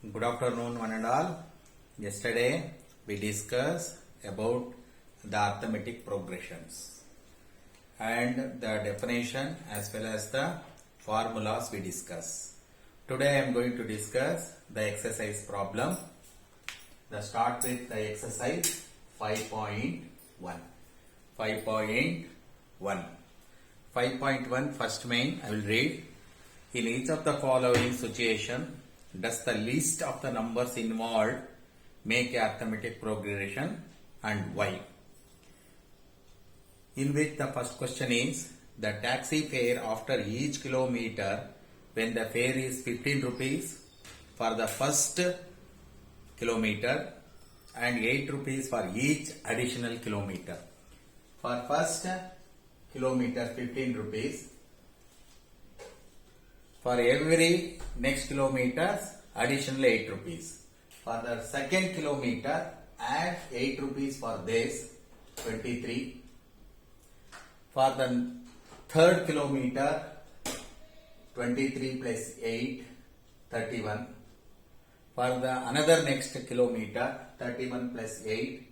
Good afternoon, one and all. Yesterday we discussed about the arithmetic progressions and the definition as well as the formulas we discuss. Today I am going to discuss the exercise problem. Let's start with the exercise 5.1. 5.1. 5.1 first main I will read. In each of the following situation, does the list of the numbers involved make a arithmetic progression and why? In which the first question is the taxi fare after each kilometer when the fare is 15 rupees for the first kilometer and 8 rupees for each additional kilometer. For first kilometer 15 rupees. For every next kilometers, additional 8 rupees. For the second kilometer, add 8 rupees for this, 23. For the third kilometer, 23 plus 8, 31. For the another next kilometer, 31 plus 8,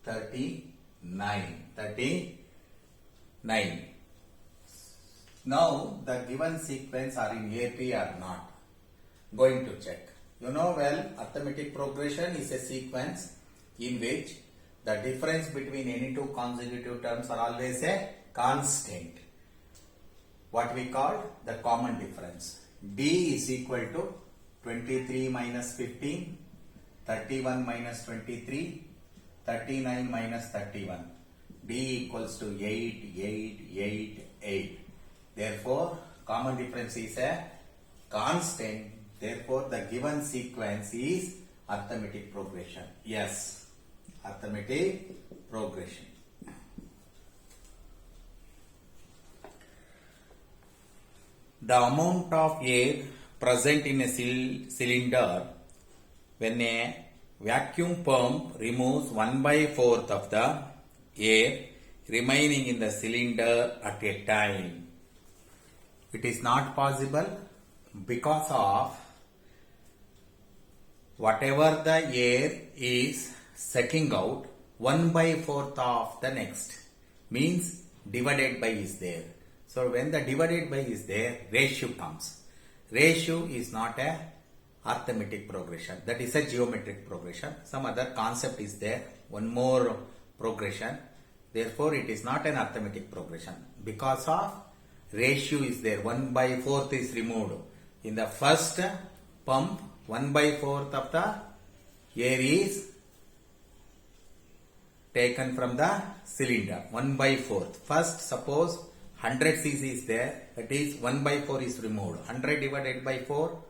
39. 39. Now, the given sequence are in AP or not. Going to check. You know well, arithmetic progression is a sequence in which the difference between any two consecutive terms are always a constant. What we call the common difference. D is equal to 23 minus 15, 31 minus 23, 39 minus 31. D equals to 8, 8, 8, 8. Therefore, common difference is a constant. Therefore, the given sequence is arithmetic progression. Yes, arithmetic progression. The amount of air present in a cylinder when a vacuum pump removes 1/4 of the air remaining in the cylinder at a time. It is not possible because of whatever the air is sucking out, 1/4 of the next means divided by is there. So when the divided by is there, ratio comes. Ratio is not a arithmetic progression. That is a geometric progression. Some other concept is there. One more progression. Therefore, it is not an arithmetic progression because of ratio is there. 1/4 is removed. In the first pump, 1/4 of the air is taken from the cylinder. 1/4. First, suppose 100 cc is there. That is 1/4 is removed. 100 divided by 4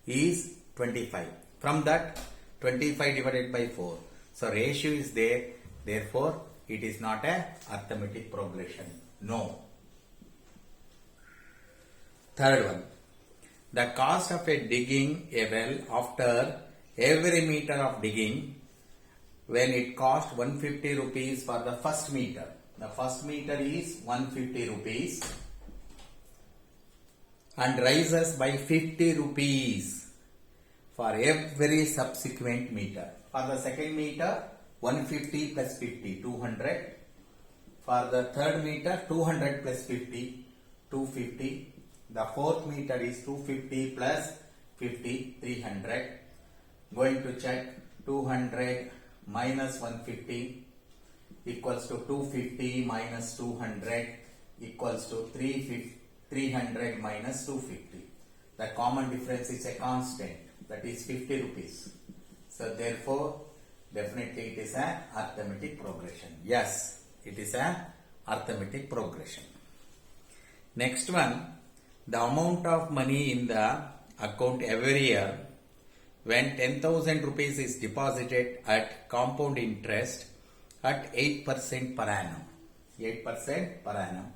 is 25. From that, 25 divided by 4. So ratio is there. Therefore, it is not a arithmetic progression. No. Third one. The cost of digging a well after every meter of digging when it cost 150 rupees for the first meter. The first meter is 150 rupees and rises by 50 rupees for every subsequent meter. For the second meter, 150 plus 50, 200. For the third meter, 200 plus 50, 250. The fourth meter is 250 plus 50, 300. Going to check 200 minus 150 equals to 250 minus 200 equals to 300 minus 250. The common difference is a constant, that is 50 rupees. So therefore, definitely it is an arithmetic progression. Yes, it is an arithmetic progression. Next one. The amount of money in the account every year when 10,000 rupees is deposited at compound interest at 8% per annum. 8% per annum.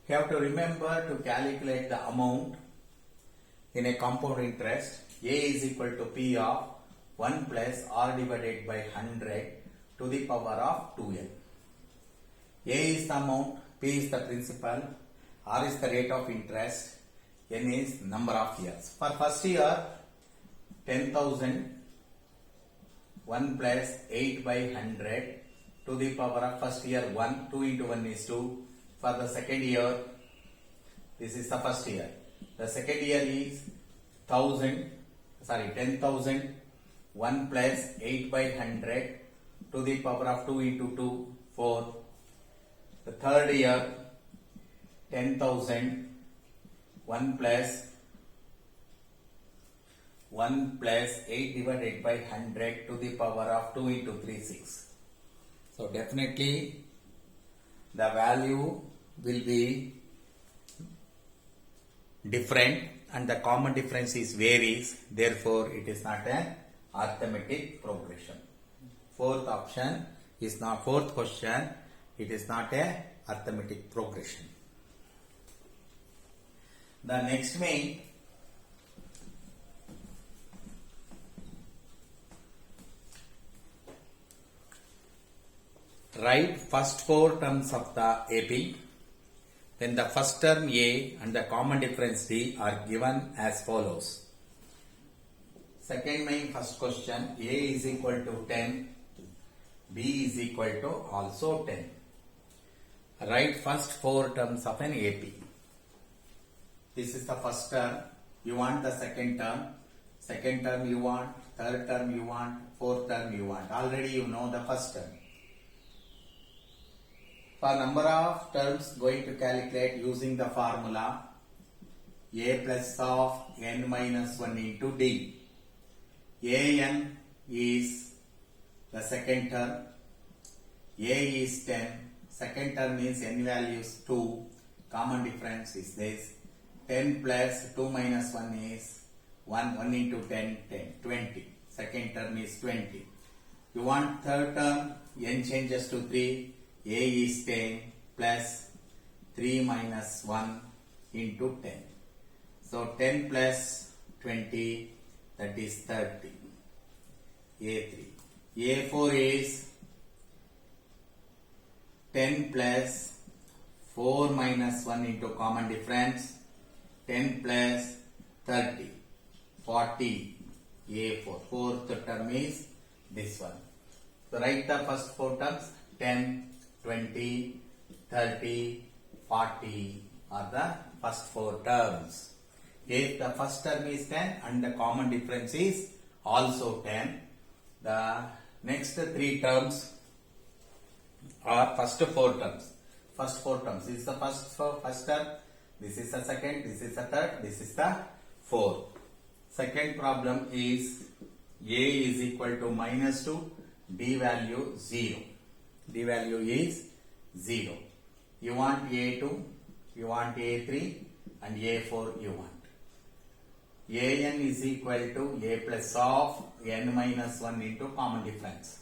You have to remember to calculate the amount in a compound interest. A is equal to P of 1 plus R divided by 100 to the power of 2n. A is the amount, P is the principal, R is the rate of interest, N is number of years. For first year, 10,000 1 plus 8 by 100 to the power of first year 1, 2 into 1 is 2. For the second year, this is the first year. The second year is 10,000 1 plus 8 by 100 to the power of 2 into 2, 4. The third year, 10,000 1 plus 8 divided by 100 to the power of 2 into 3, 6. So definitely the value will be different and the common difference is varies. Therefore, it is not an arithmetic progression. Fourth question, it is not a arithmetic progression. The next main, write first 4 terms of the AP. Then the first term A and the common difference D are given as follows. Second main first question, A is equal to 10, B is equal to also 10. Write first 4 terms of an AP. This is the first term. You want the second term you want, third term you want, fourth term you want. Already you know the first term. For number of terms going to calculate using the formula A plus of n minus 1 into D. An is the second term. A is 10. Second term is n value is 2. Common difference is this. 10 plus 2 minus 1 is 1. 1 into 10, 10. 20. Second term is 20. You want third term, n changes to 3. A is 10 plus 3 minus 1 into 10. So 10 plus 20, that is 30. A3. A4 is 10 plus 4 minus 1 into common difference. 10 plus 30. 40. A4. Fourth term is this one. So write the first 4 terms. 10, 20, 30, 40 are the first 4 terms. If the first term is 10 and the common difference is also 10, the next 3 terms are first 4 terms. First 4 terms. This is the first term, this is the second, this is the third, this is the fourth. Second problem is A is equal to minus 2, D value 0. D value is 0. You want A2, you want A3 and A4 you want. An is equal to A plus of n minus 1 into common difference.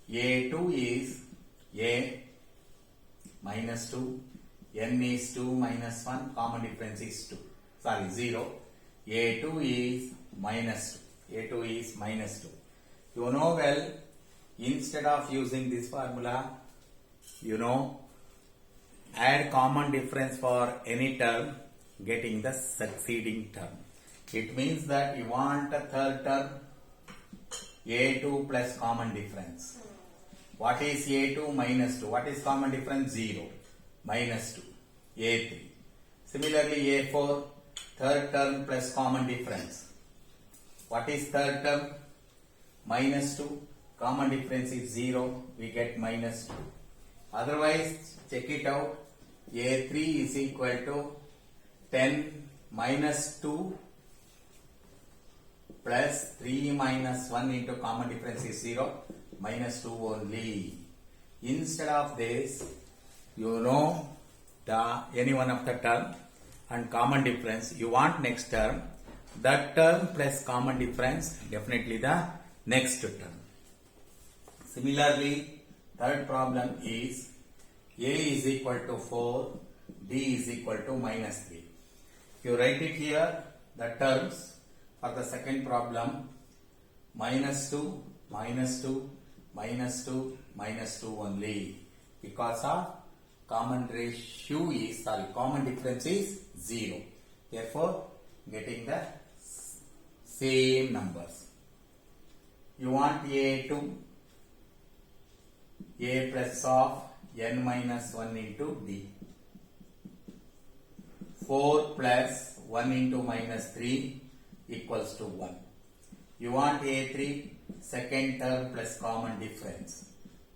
A2 is A minus 2, n is 2 minus 1, common difference is 2. 0. A2 is minus 2. A2 is minus 2. You know well, instead of using this formula, add common difference for any term, getting the succeeding term. It means that you want a third term, A2 plus common difference. What is A2 minus 2? What is common difference? 0. Minus 2. A3. Similarly, A4, third term plus common difference. What is third term? Minus 2. Common difference is 0. We get minus 2. Otherwise, check it out. A3 is equal to 10 minus 2 plus 3 minus 1 into common difference is 0. Minus 2 only. Instead of this, any one of the term and common difference. You want next term. That term plus common difference, definitely the next term. Similarly, third problem is A is equal to 4, D is equal to minus 3. You write it here, the terms for the second problem, minus 2, minus 2, minus 2, minus 2 only, because of common difference is 0. Therefore, getting the same numbers. You want A2, A plus of n minus 1 into D. 4 plus 1 into minus 3 equals to 1. You want A3, second term plus common difference.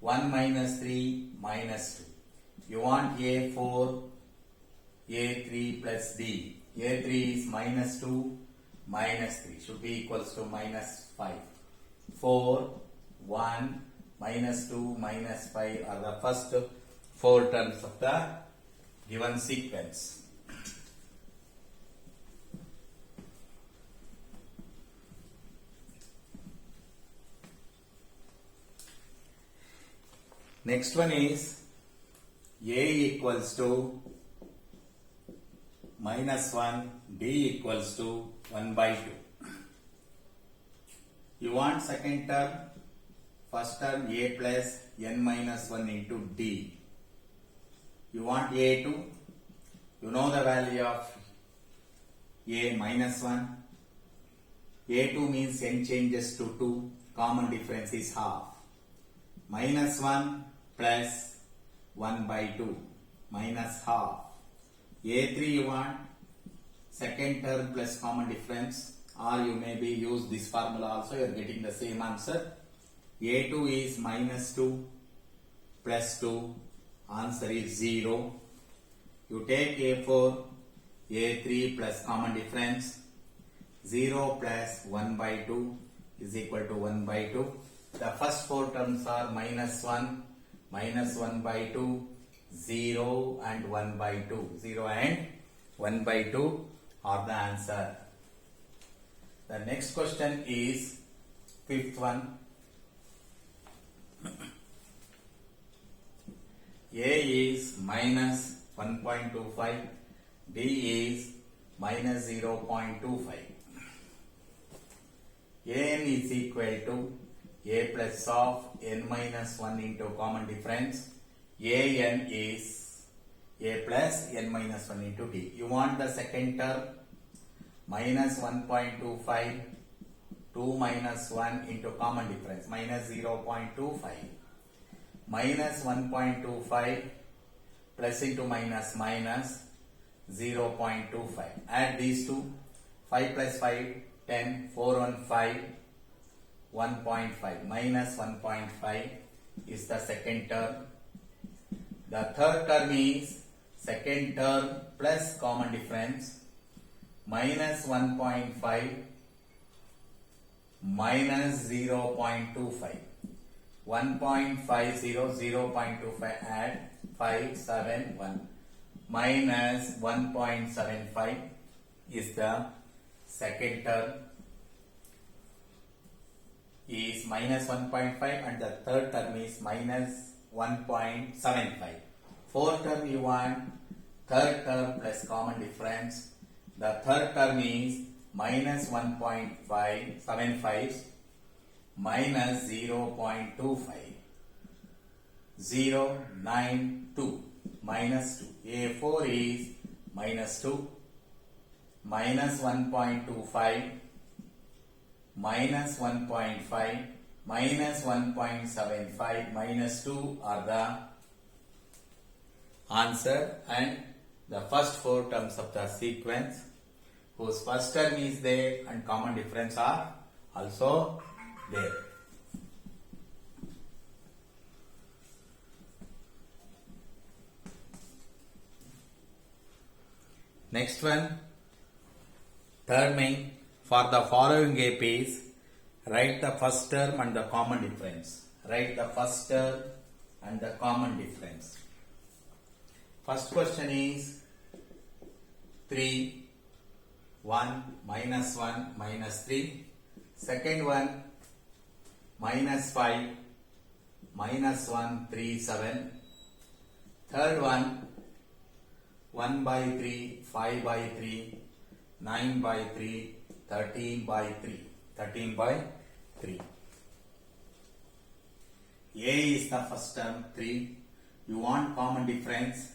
1 minus 3 minus 2. You want A4, A3 plus D. A3 is minus 2 minus 3 should be equals to minus 5. 4, 1, minus 2, minus 5 are the first 4 terms of the given sequence. Next one is A equals to minus 1, D equals to 1 by 2. You want second term, first term A plus n minus 1 into D. You want A2, you know the value of A minus 1. A2 means n changes to 2, common difference is half. Minus 1 plus 1 by 2 minus half. A3 you want second term plus common difference, or you maybe use this formula also, you are getting the same answer. A2 is minus 2 plus 2, answer is 0. You take A4, A3 plus common difference, 0 plus 1 by 2 is equal to 1 by 2. The first 4 terms are minus 1 by 2, 0 and 1 by 2. 0 and 1 by 2 are the answer. The next question is fifth one. A is minus 1.25, D is minus 0.25. An is equal to A plus of n minus 1 into common difference. An is A plus n minus 1 into D. You want the second term, minus 1.25, 2 minus 1 into common difference, minus 0.25. Minus 1.25 plus into minus minus 0.25. Add these two. 5 plus 5, 10, 4 on 5, 1.5. Minus 1.5 is the second term. The third term is second term plus common difference, minus 1.5 minus 0.25. 1.50, 0.25 add 5, 7, 1. Minus 1.75 is the second term, is minus 1.5, and the third term is minus 1.75. Fourth term you want third term plus common difference. The third term is minus 1.575 minus 0.25. 0.92 minus 2. A4 is minus 2, minus 1.25, minus 1.5, minus 1.75, minus 2 are the answer, and the first 4 terms of the sequence whose first term is there and common difference are also there. Next one, terming. For the following APs, write the first term and the common difference. Write the first term and the common difference. First question is 3, 1, minus 1, minus 3. Second one, minus 5, minus 1, 3, 7. Third one, 1 by 3, 5 by 3, 9 by 3, 13 by 3. 13 by 3. A is the first term, 3. You want common difference,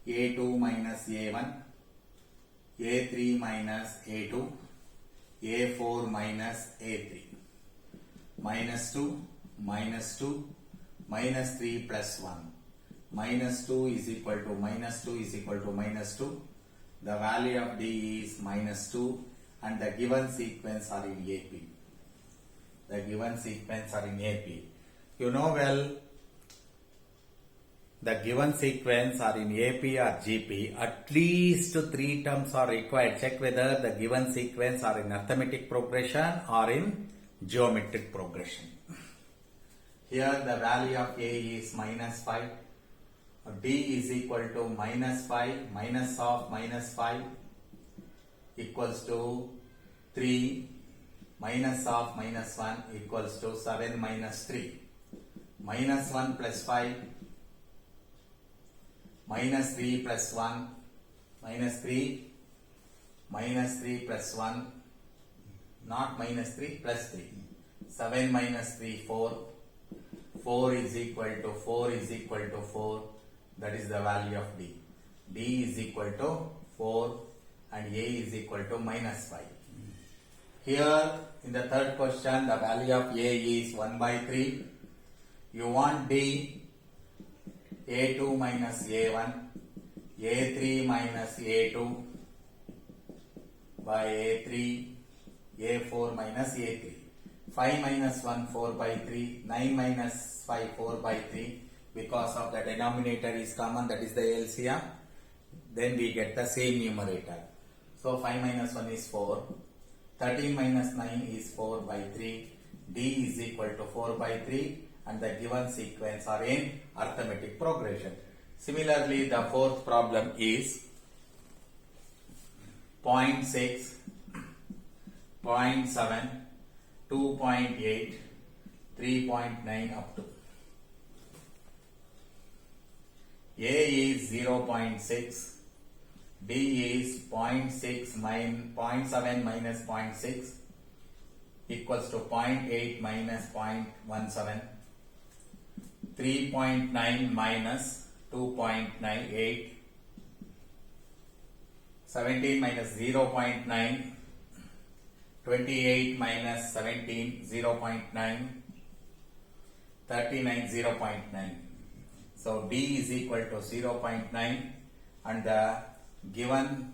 A2 minus A1, A3 minus A2, A4 minus A3. Minus 2, minus 2, minus 3 plus 1. Minus 2 is equal to minus 2 is equal to minus 2. The value of D is minus 2 and the given sequence are in AP. The given sequence are in AP. You know well, the given sequence are in AP or GP. At least 3 terms are required. Check whether the given sequence are in arithmetic progression or in geometric progression. Here the value of A is minus 5. D is equal to minus 5 minus of minus 5 equals to 3 minus of minus 1 equals to 7 minus 3. Minus 1 plus 5 minus 3 plus 1 minus 3 minus 3 plus 1 not minus 3 plus 3. 7 minus 3 4. 4 is equal to 4 is equal to 4. That is the value of D. D is equal to 4 and A is equal to minus 5. Here in the third question the value of A is 1 by 3. You want D, A2 minus A1, A3 minus A2 by A3, A4 minus A3. 5 minus 1 4 by 3, 9 minus 5 4 by 3. Because of the denominator is common, that is the LCM, then we get the same numerator. So 5 minus 1 is 4, 13 minus 9 is 4 by 3, D is equal to 4 by 3 and the given sequence are in arithmetic progression. Similarly, the fourth problem is 0.6, 0.7, 2.8, 3.9 up to. A is 0.6, D is 0.6 0.7 minus 0.6 equals to 0.8 minus 0.17, 3.9 minus 2.98, 17 minus 0.9, 28 minus 17, 0.9, 39, 0.9. So D is equal to 0.9 and the given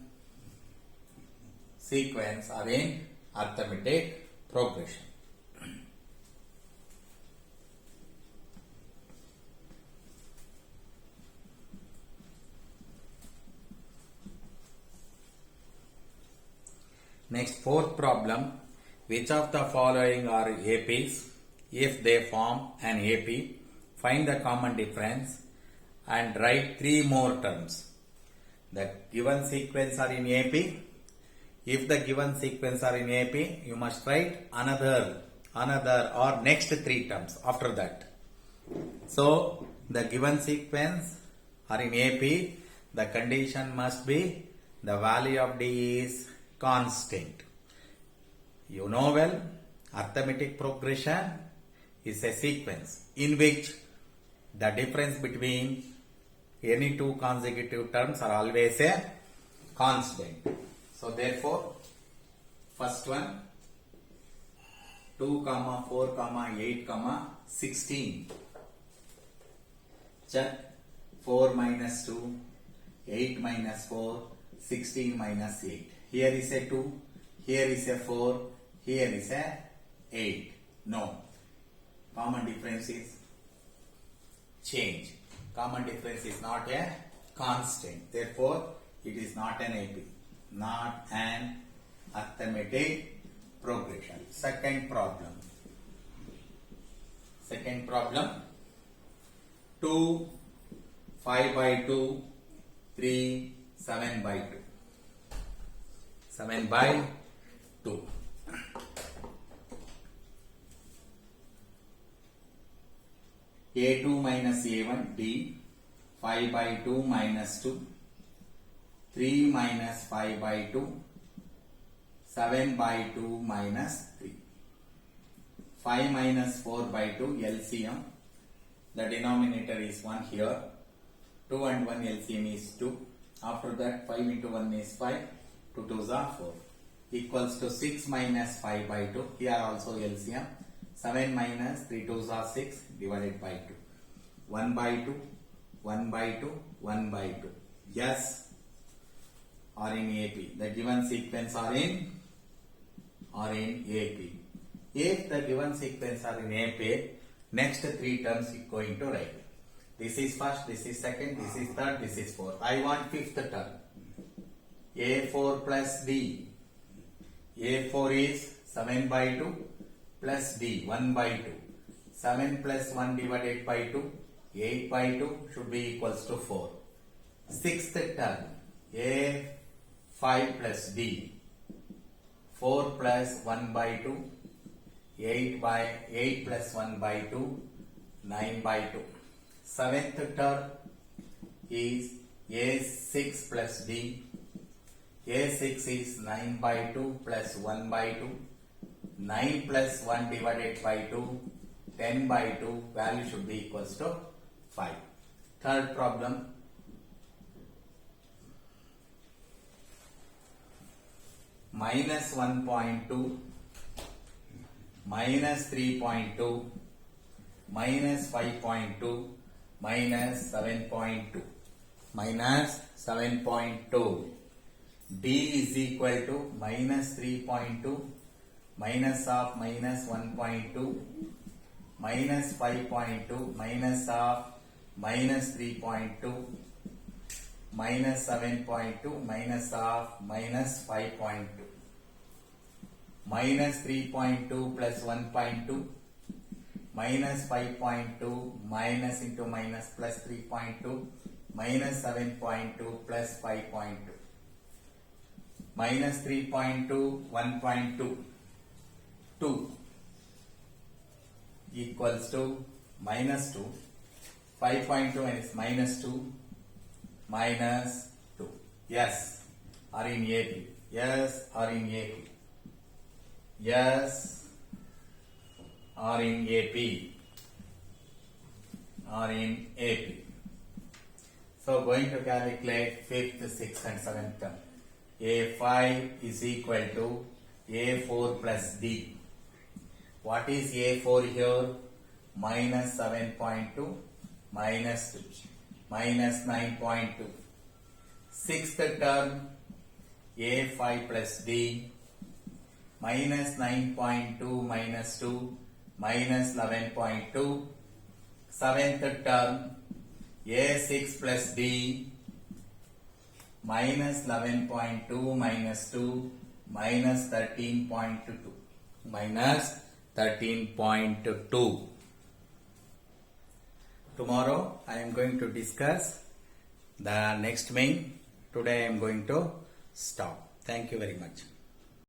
sequence are in arithmetic progression. Next, fourth problem. Which of the following are APs? If they form an AP, find the common difference and write 3 more terms. The given sequence are in AP. If the given sequence are in AP, you must write another or next 3 terms after that. So, the given sequence are in AP. The condition must be the value of D is constant. You know well, arithmetic progression is a sequence in which the difference between any 2 consecutive terms are always a constant. So therefore, first one 2, 4, 8, 16. Check 4 minus 2, 8 minus 4, 16 minus 8. Here is a 2, here is a 4, here is a 8. No. Common difference is change. Common difference is not a constant. Therefore, it is not an AP. Not an arithmetic progression. Second problem. 2, 5 by 2, 3, 7 by 2. 7 by 2. A2 minus A1, D, 5 by 2 minus 2, 3 minus 5 by 2, 7 by 2 minus 3. 5 minus 4 by 2, LCM. The denominator is 1 here. 2 and 1 LCM is 2. After that, 5 into 1 is 5. 2 2s are 4. equals to 6 minus 5 by 2. Here also LCM. 7 minus 3 2s are 6 divided by 2. 1 by 2, 1 by 2, 1 by 2. Yes, or in AP. The given sequence are in AP. If the given sequence are in AP, next 3 terms you going to write. This is first, this is second, this is third, this is fourth. I want fifth term. A4 plus D. A4 is 7 by 2 plus D 1 by 2. 7 plus 1 divided by 2. 8 by 2 should be equals to 4. Sixth term. A5 plus D. 4 plus 1 by 2. 8 plus 1 by 2. 9 by 2. Seventh term is A6 plus D. A6 is 9 by 2 plus 1 by 2. 9 plus 1 divided by 2. 10 by 2. Value should be equals to 5. Third problem. Minus 1.2. Minus 3.2. Minus 5.2. Minus 7.2. Minus 7.2. D is equal to minus 3.2 minus of minus 1.2 minus 5.2 minus of minus 3.2 minus 7.2 minus of minus 5.2 minus 3.2 plus 1.2 minus 5.2 minus into minus plus 3.2 minus 7.2 plus 5.2 minus 3.2 1.2 2 equals to minus 2. 5.2 is minus 2 minus 2. Yes, are in AP. Yes, are in AP. Yes, are in AP. Are in AP. So going to calculate fifth, sixth and seventh term. A5 is equal to A4 plus D. What is A4 here? Minus 7.2 minus 2 minus 9.2. Sixth term A5 plus D minus 9.2 minus 2 minus 11.2. Seventh term A6 plus D minus 11.2 minus 2 minus 13.2 minus 13.2. Tomorrow I am going to discuss the next main. Today I am going to stop. Thank you very much.